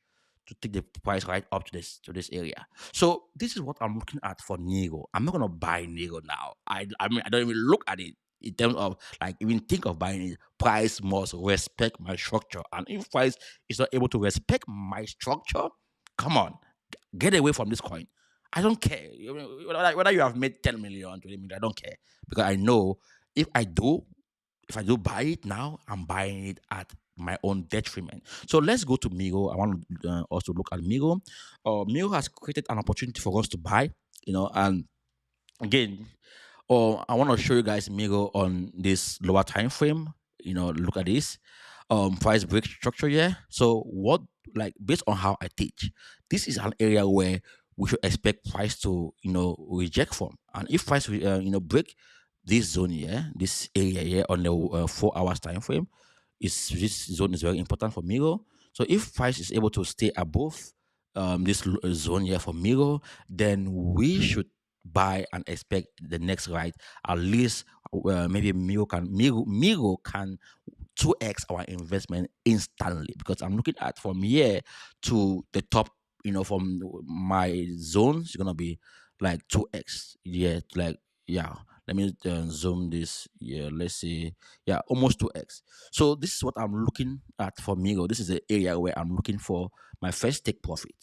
to take the price right up to this area. So this is what I'm looking at for Nego. I'm not gonna buy Nego now. I mean I don't even look at it in terms of like even think of buying it. Price must respect my structure, and if price is not able to respect my structure, come on, get away from this coin. I don't care. Whether you have made 10 million, 20 million, I don't care, because I know if I do if I do buy it now, I'm buying it at my own detriment. So let's go to Migo. I want to also look at Migo. Migo has created an opportunity for us to buy, and again, I want to show you guys Migo on this lower time frame. Look at this price break structure here. So what, like based on how I teach, this is an area where we should expect price to reject from, and if price break this zone here, this area here on the 4 hours time frame, is this zone is very important for Miro. So if price is able to stay above this zone here for Miro, then we should buy and expect the next ride. At least maybe Miro can 2x our investment instantly, because I'm looking at from here to the top, from my zones, it's gonna be like 2x. Yeah, like yeah. Let me zoom this. Yeah, let's see. Yeah, almost 2x. So this is what I'm looking at for Migo. This is the area where I'm looking for my first take profit.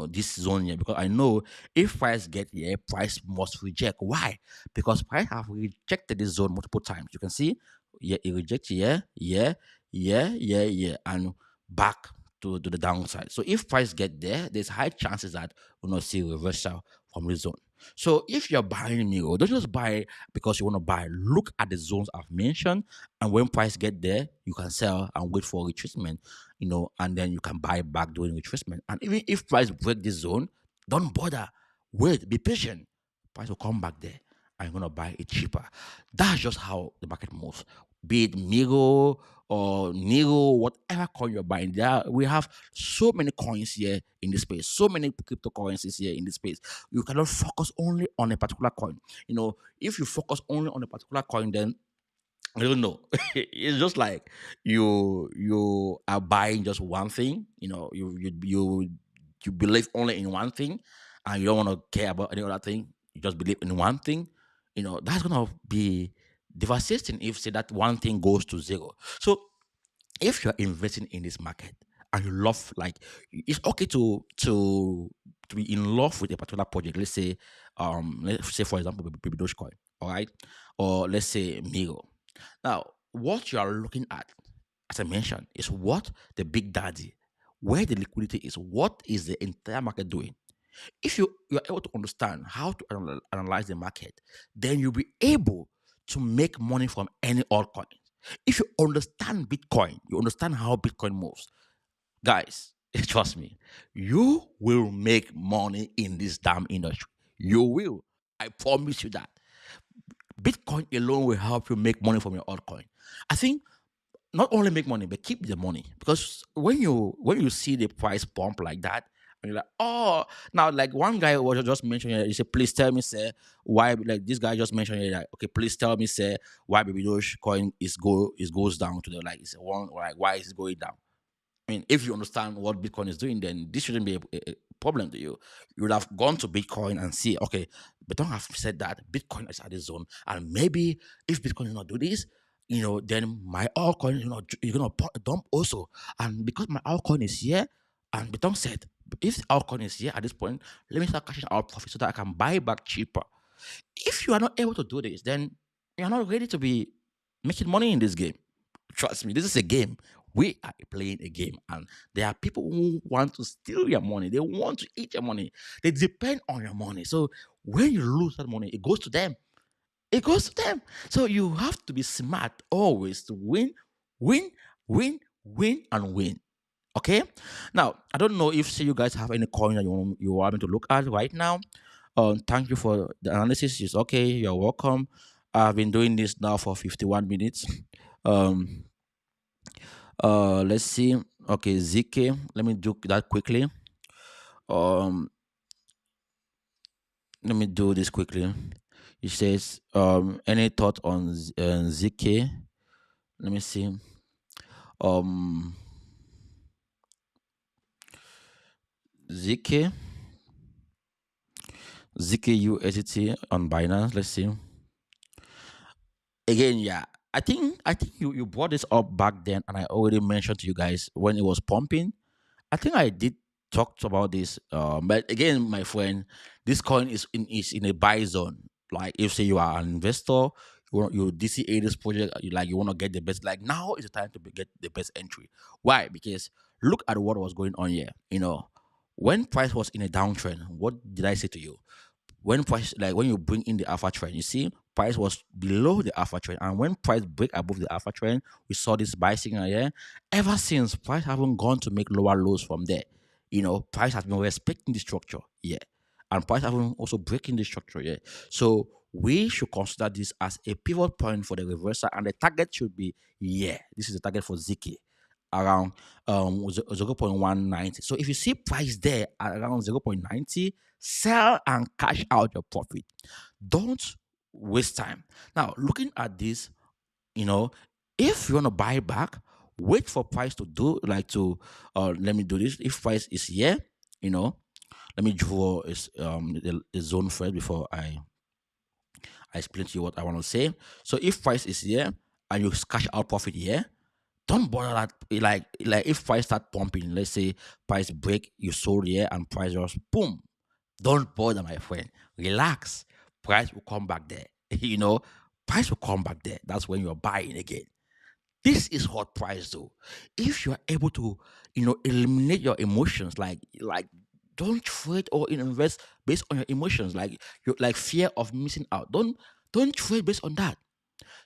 This zone here, because I know if price get here, price must reject. Why? Because price have rejected this zone multiple times. You can see, yeah, it rejects here, yeah, yeah, yeah, yeah, and back to the downside. So if price get there, there's high chances that we're not see reversal from this zone. So if you're buying Nero, don't just buy because you want to buy. Look at the zones I've mentioned, and when price get there, you can sell and wait for retracement, and then you can buy back during retracement. And even if price break this zone, don't bother. Wait, be patient. Price will come back there. I'm gonna buy it cheaper. That's just how the market moves. be it Myro or Nero, whatever coin you're buying. We have so many coins here in this space, so many cryptocurrencies here in this space. You cannot focus only on a particular coin. If you focus only on a particular coin, then I don't know. It's just like you are buying just one thing. You believe only in one thing, and you don't want to care about any other thing. You just believe in one thing. That's gonna be devastating if say that one thing goes to zero. So if you're investing in this market and you love, like, it's okay to be in love with a particular project. Let's say for example, Baby Doge coin, all right, or let's say Myro. Now, what you are looking at, as I mentioned, is what the big daddy, where the liquidity is, what is the entire market doing. If you're able to understand how to analyze the market, then you'll be able to make money from any altcoin. If you understand Bitcoin, you understand how Bitcoin moves, guys, trust me, you will make money in this damn industry. You will. I promise you that. Bitcoin alone will help you make money from your altcoin. I think not only make money but keep the money, because when you see the price bump like that, and you're like, oh, now, like, one guy was just mentioning, he said, please tell me, sir, why, like, this guy just mentioned it, like, okay, please tell me, sir, why Baby Doge coin goes down to the, like, it's one, like, why is it going down? I mean, if you understand what Bitcoin is doing, then this shouldn't be a problem to you. You would have gone to Bitcoin and see, okay, but don't have said that Bitcoin is at this zone, and maybe if Bitcoin does not do this, then my altcoin, you're gonna dump also, and because my altcoin is here, and Bitcoin said, if the altcoin is here at this point, let me start cashing out profit so that I can buy back cheaper. If you are not able to do this, then you're not ready to be making money in this game. Trust me, this is a game. We are playing a game, and there are people who want to steal your money. They want to eat your money. They depend on your money. So when you lose that money, it goes to them. It goes to them. So you have to be smart always to win, win, win, and win. Okay. Now, I don't know if say you guys have any coin that you want me to look at right now. Thank you for the analysis. It's okay. You're welcome. I've been doing this now for 51 minutes. Um, let's see. Okay, ZK. Let me do that quickly. Um, let me do this quickly. It says, any thought on ZK? Let me see. Um, ZK, ZKUSDT on Binance. Let's see. Again, yeah. I think you brought this up back then, and I already mentioned to you guys when it was pumping. I think I did talk about this, but again, my friend, this coin is in a buy zone. Like, if say you are an investor, you DCA this project, you want to get the best. Like, now is the time to get the best entry. Why? Because look at what was going on here. When price was in a downtrend, what did I say to you? When price, like, when you bring in the alpha trend, you see price was below the alpha trend, and when price break above the alpha trend, we saw this buy signal here. Ever since, price haven't gone to make lower lows from there. Price has been respecting the structure, yeah, and price haven't also breaking the structure, yeah. So we should consider this as a pivot point for the reversal, and the target should be, yeah, this is the target for ZK around 0.190. So if you see price there at around 0.90, sell and cash out your profit. Don't waste time. Now, looking at this, if you want to buy back, wait for price to do, like, to let me do this. If price is here, let me draw the zone first before I explain to you what I want to say. So if price is here and you cash out profit here, don't bother that. Like if price start pumping, let's say price break, you sold here and price just boom. Don't bother, my friend. Relax. Price will come back there. Price will come back there. That's when you're buying again. This is what price do. If you are able to, eliminate your emotions, like don't trade or invest based on your emotions, like fear of missing out. Don't trade based on that.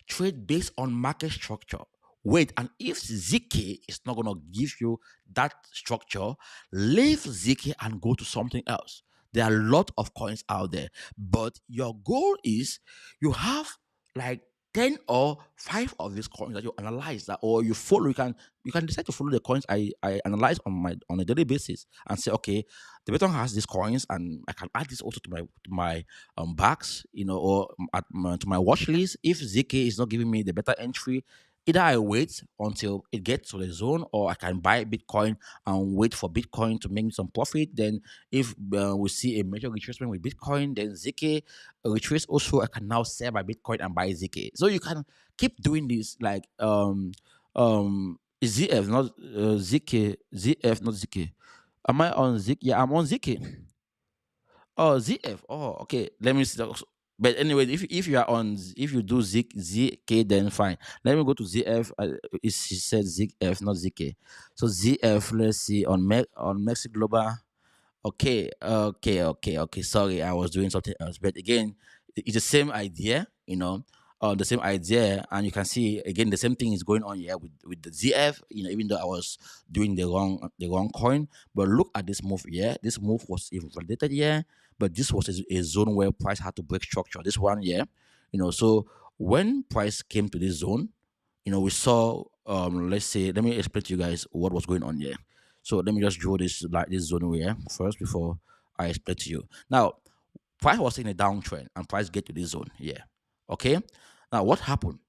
Trade based on market structure. Wait, and if ZK is not going to give you that structure, leave ZK and go to something else. There are a lot of coins out there, but your goal is, you have, like, 10 or 5 of these coins that you analyze that, or you follow, you can decide to follow the coins I analyze on a daily basis, and say, okay, the Bitcoin has these coins, and I can add this also to my bags, or to my watch list. If ZK is not giving me the better entry, either I wait until it gets to the zone, or I can buy Bitcoin and wait for Bitcoin to make me some profit. Then if we see a major retracement with Bitcoin, then ZK retrace also, I can now sell my Bitcoin and buy ZK. So you can keep doing this, like ZF, not ZK, ZF, not ZK. Am I on ZK? Yeah, I'm on ZK. Oh, ZF. Oh, okay. Let me see. But anyway, if you are on, if you do ZK, then fine. Let me go to ZF. She said ZF, not ZK. So ZF. Let's see on Mexic Global. Okay, okay. Sorry, I was doing something else. But again, it's the same idea, the same idea, and you can see again the same thing is going on here with the ZF. Even though I was doing the wrong coin, but look at this move here. This move was invalidated here, but this was a zone where price had to break structure. This one here, so when price came to this zone, we saw, let's say, let me explain to you guys what was going on here. So let me just draw this, like this zone here first before I explain to you. Now, price was in a downtrend and price get to this zone here. Okay. Now what happened?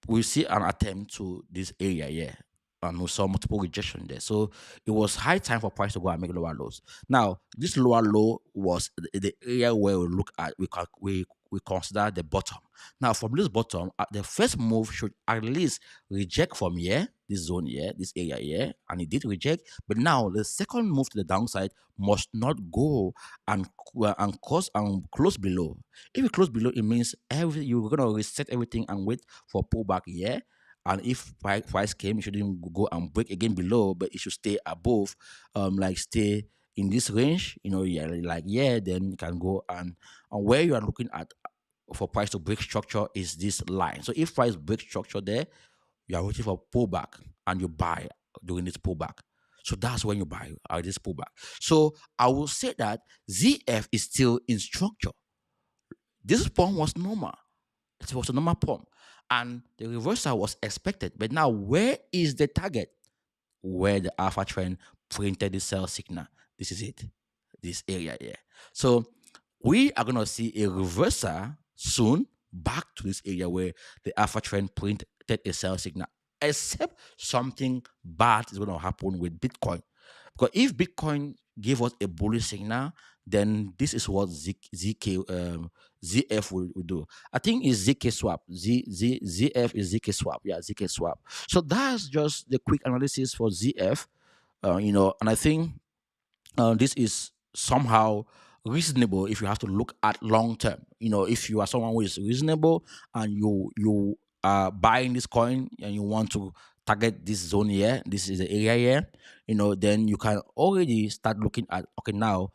We see an attempt to this area here, and we saw multiple rejection there. So it was high time for price to go and make lower lows. Now this lower low was the area where we look at, we consider the bottom. Now from this bottom, the first move should at least reject from here, this zone here, this area here, and it did reject. But now the second move to the downside must not go and close below. If you close below, it means you're gonna reset everything and wait for pullback here. And if price came, it shouldn't go and break again below, but it should stay above, like stay in this range, yeah, like, yeah, then you can go, and where you are looking at for price to break structure is this line. So if price breaks structure there, you are waiting for pullback and you buy during this pullback. So that's when you buy this pullback. So I will say that ZF is still in structure. This pump was normal. It was a normal pump. And the reversal was expected. But now, where is the target? Where the alpha trend printed the sell signal. This is it. This area here. So we are going to see a reversal soon back to this area where the alpha trend printed a sell signal. Except something bad is going to happen with Bitcoin. Because if Bitcoin gave us a bullish signal, then this is what ZF will do. I think it's ZK swap. ZF is ZK swap. Yeah, ZK swap. So that's just the quick analysis for ZF. And I think this is somehow reasonable if you have to look at long term. If you are someone who is reasonable and you are buying this coin and you want to target this zone here, this is the area here, then you can already start looking at, okay, now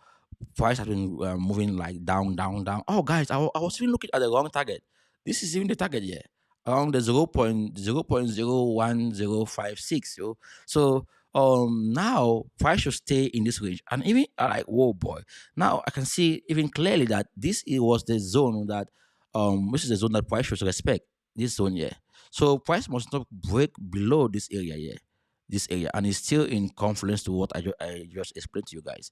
price has been moving like down, down, down. Oh, guys, I was even looking at the wrong target. This is even the target here, around the 0.01056. So now price should stay in this range, and even like, whoa boy, now I can see even clearly that was the zone that this is the zone that price should respect, this zone here. So price must not break below this area here, and it's still in confluence to what I just explained to you guys.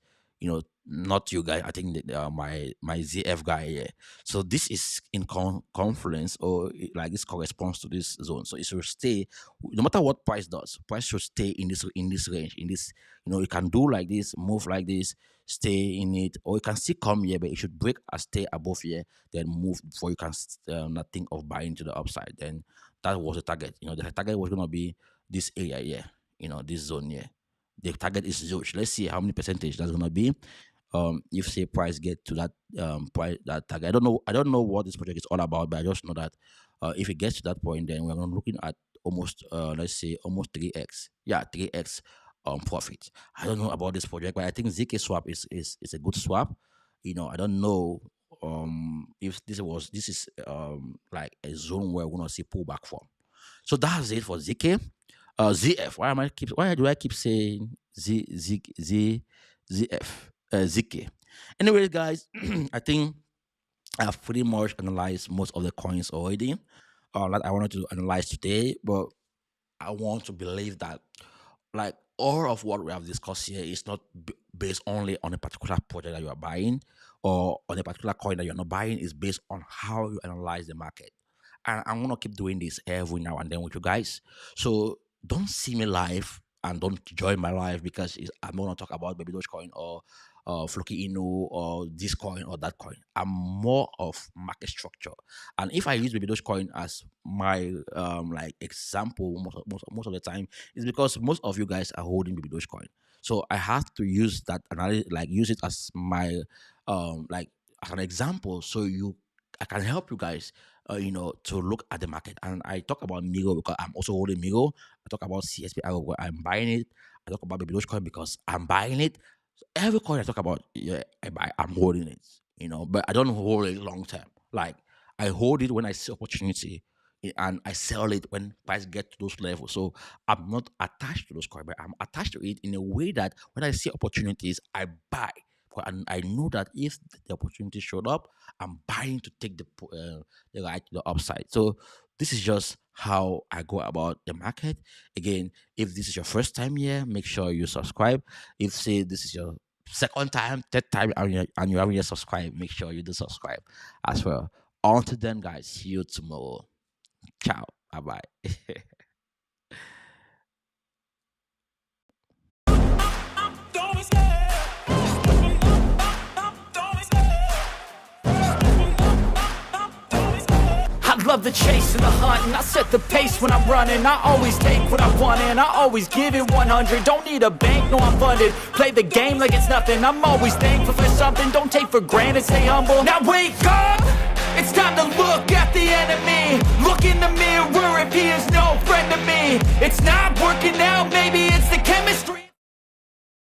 Not you guys, I think that, my ZF guy here. So this is in confluence, or like this corresponds to this zone. So it should stay, no matter what price does. Price should stay in this range. In this, it can do like this, move like this, stay in it, or it can still come here, but it should break and stay above here, then move before you can not think of buying to the upside. Then that was the target. The target was gonna be this area here. This zone here. The target is huge. Let's see how many percentage that's gonna be. If say price get to that price, that target. I don't know what this project is all about, but I just know that if it gets to that point, then we're gonna looking at almost let's say almost 3x. Yeah, 3x profit. I don't know about this project, but I think ZK swap is a good swap. I don't know if this is like a zone where we're gonna see pullback from. So that's it for ZK. ZF. Why do I keep saying ZF? ZK. Anyways, guys, I think I've pretty much analyzed most of the coins already. that I wanted to analyze today, but I want to believe that like all of what we have discussed here is not based only on a particular project that you are buying or on a particular coin that you're not buying. Is based on how you analyze the market. And I'm gonna keep doing this every now and then with you guys. So don't see me live and don't join my live because I'm gonna talk about Baby Doge coin or Floki Inu or this coin or that coin. I'm more of market structure. And if I use Baby Doge coin as my like example most of the time, is because most of you guys are holding Baby Doge coin. So I have to use that and like use it as my like as an example so I can help you guys to look at the market. And I talk about Myro because I'm also holding Myro. I talk about CSPR where I'm buying it. I talk about Baby Doge coin because I'm buying it. So every coin I talk about, yeah, I'm holding it. But I don't hold it long term. Like I hold it when I see opportunity, and I sell it when price get to those levels. So I'm not attached to those coins, but I'm attached to it in a way that when I see opportunities, I buy. And I know that if the opportunity showed up, I'm buying to take the ride to the upside. So this is just how I go about the market. Again, if this is your first time here, make sure you subscribe. If say this is your second time, third time, and you haven't yet subscribed, make sure you do subscribe as well. Until then, guys, see you tomorrow. Ciao. Bye bye.
I love the chase and the hunt, and I set the pace when I'm running. I always take what I want and I always give it 100. Don't need a bank, no I'm funded. Play the game like it's nothing. I'm always thankful for something. Don't take for granted, stay humble. Now wake up! It's time to look at the enemy. Look in the mirror if he is no friend to me. It's not working out, maybe it's the chemistry.